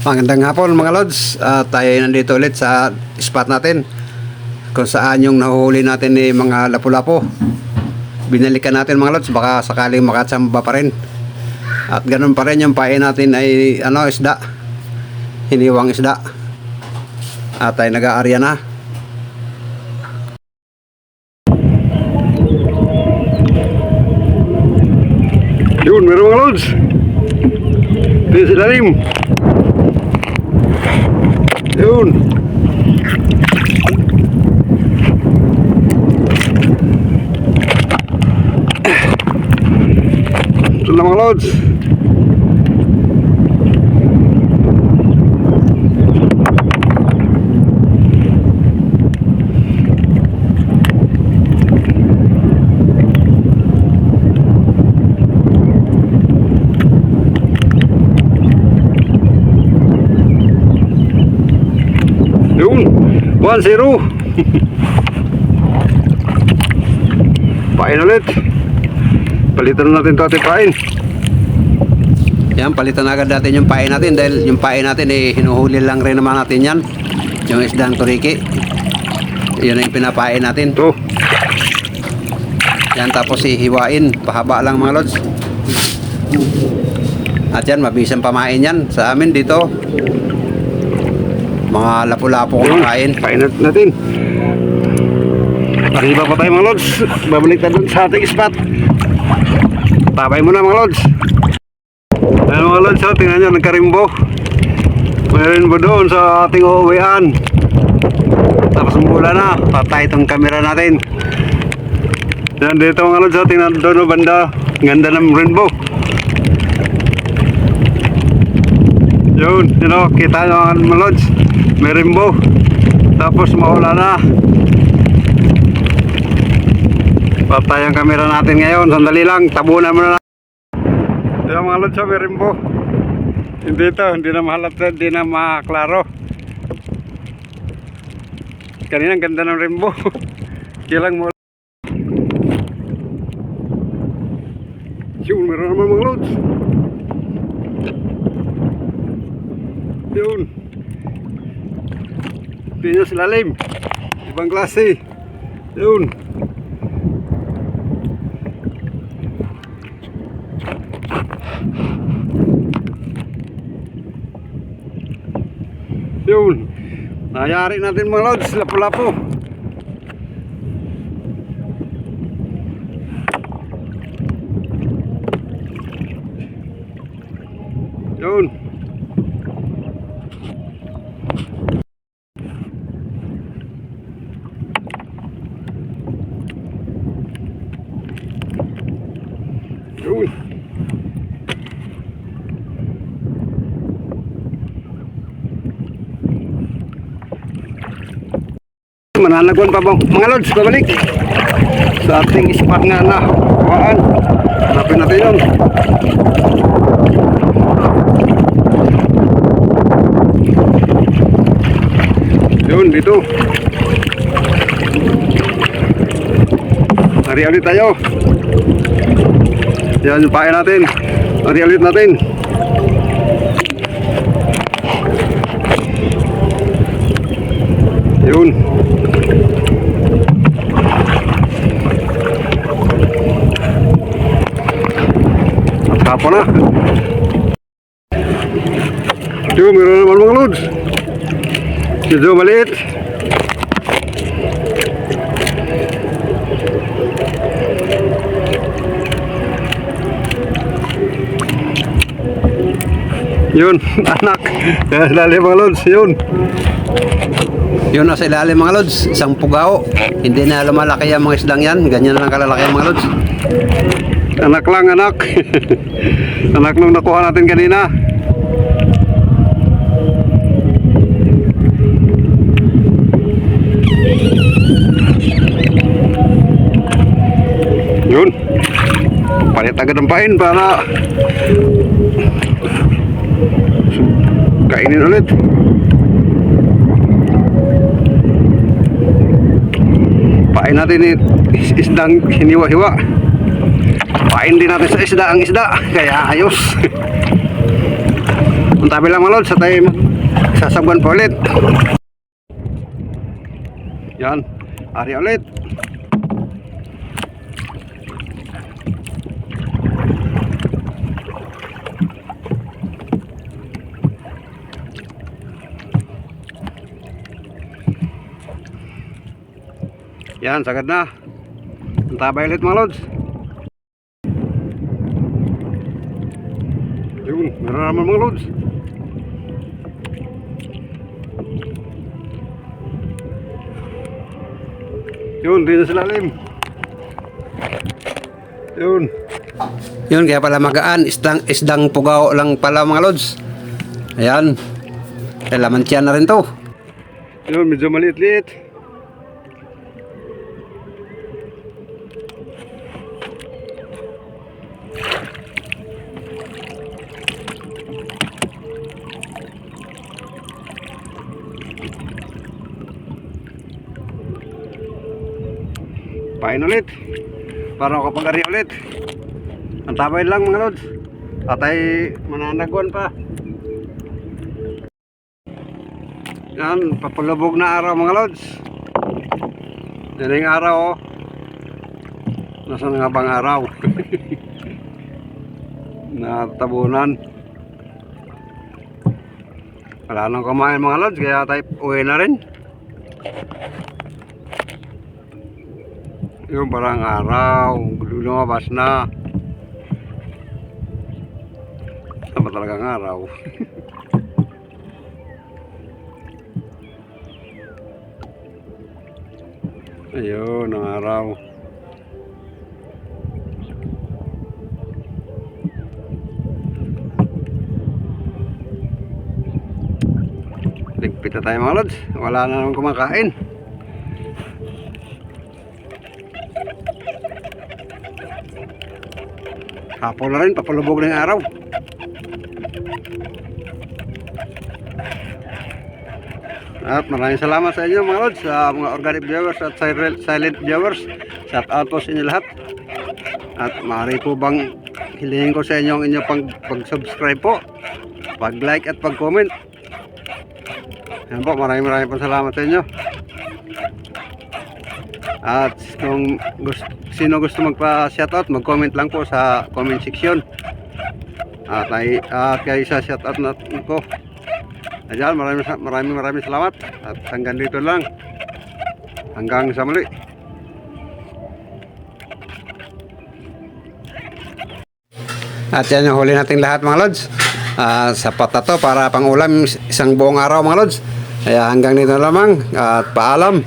Magandang hapon mga lods. Tayo nandito ulit sa spot natin kung saan yung nahuhuli natin ni mga lapu-lapo. Binalikan natin mga lods, baka sakaling makatsamba pa rin. At ganun pa rin yung pain natin ay isda, hiniwang isda. At tayo nag-aarya na. Yun, meron mga lods. Ito yung silalim. Yun. Ito na mga lods. Yun, 1-0. Pain ulit. Palitan natin ito ating pain. Yan, palitan agad natin yung pain natin dahil yung pain natin hinuhuli lang rin naman natin yan. Yung isdang turiki. Yun yung pinapain natin. Ito. Yan, tapos hihiwain. Pahaba lang mga lods. At yan, mabisang pamain yan. Sa amin dito, mga lapu-lapo kumakain. Pain natin. Arriba pa tayo mga lods. Babalik tayo sa ating spot. Tabay muna mga lods. Ayan mga lods, tingnan nyo, nagkarimbo. May rimbo doon sa ating uuwian. Tapos mula na, patay itong camera natin. Yan dito mga lods, tingnan doon banda. Ganda ng rainbow. Yun, kita nyo mga lods. May rainbow. Tapos maula na. Patay ang camera natin ngayon. Sandali lang, tabunan mo na. Yan mga lods, may rainbow. Hindi na mahalata, hindi na maklaro. Kanina ang ganda ng rainbow. Kilang mo. Yun, meron naman mga lods. Yun. Tingnan nyo silalim. Ibang klase. Yun. Yun. Nayari natin mga lods. Lapu-lapu. Yun. Yun. Mananagon pa bang mga lods, babalik sa ating spot nga na kuhaan. Hanapin natin yun. Yun, dito. Hari ulit tayo. Yan yung pain natin. Hari ulit natin. Yun. Tapos na. Yun, meron naman mga lods. Medyo maliit. Yun, anak. Ilalim mga lods, yun. Yun nasa ilalim mga lods, isang pugaw. Hindi na lumalaki ang mga isdang yan. Ganyan lang kalalaki ang mga lods. Anak lang, anak. Anak nung nakuha natin kanina. Yun. Palit agad ang pain para kainin ulit. Pain natin isdang hiniwa-hiwa. Pain din natin sa isda ang isda. Kaya ayos. Tabi lang mga lods, sa tayo sasabwan pa ulit. Yan, ari ulit. Yan, sagad na. Tabay ulit mga lods. Yun, meron naman mga lods. Yun, din sa lalim. Yun. Yun, kaya pala magaan. Isdang pugaw lang pala mga lods. Ayan. Kaya laman tiyan na rin to. Yun, medyo maliit-liit. Pain ulit para kapag-ari ulit. Ang tabay lang mga lods. Atay mananagwan pa. Yan, papalubog na araw mga lods. Yan yung araw oh. Nasaan nga bang araw? Natabunan. Wala nang kumain mga lods, kaya tayo uwi na rin. Yung parang araw, lumabas na. Sama talagang araw. Ayun, ang araw. Ligpit na tayo mga lods. Wala na naman kumakain. Hapon na rin, papalubog na yung araw. At maraming salamat sa inyo mga lods, sa mga organic viewers at silent viewers. Shout out po sa inyo lahat. At maaari po bang hilingin ko sa inyo ang inyong pag-subscribe po, pag-like at pag-comment. Yan po, maraming po salamat sa inyo. At kung sino gusto magpa-shoutout, mag-comment lang po sa comment section. At kayo sa shoutout na ko. Ayan, maraming salamat. At hanggang dito lang. Hanggang sa muli. At yan yung huli nating lahat mga lods. Sapat na to para pang ulam isang buong araw mga lods. Kaya hanggang dito lamang at paalam.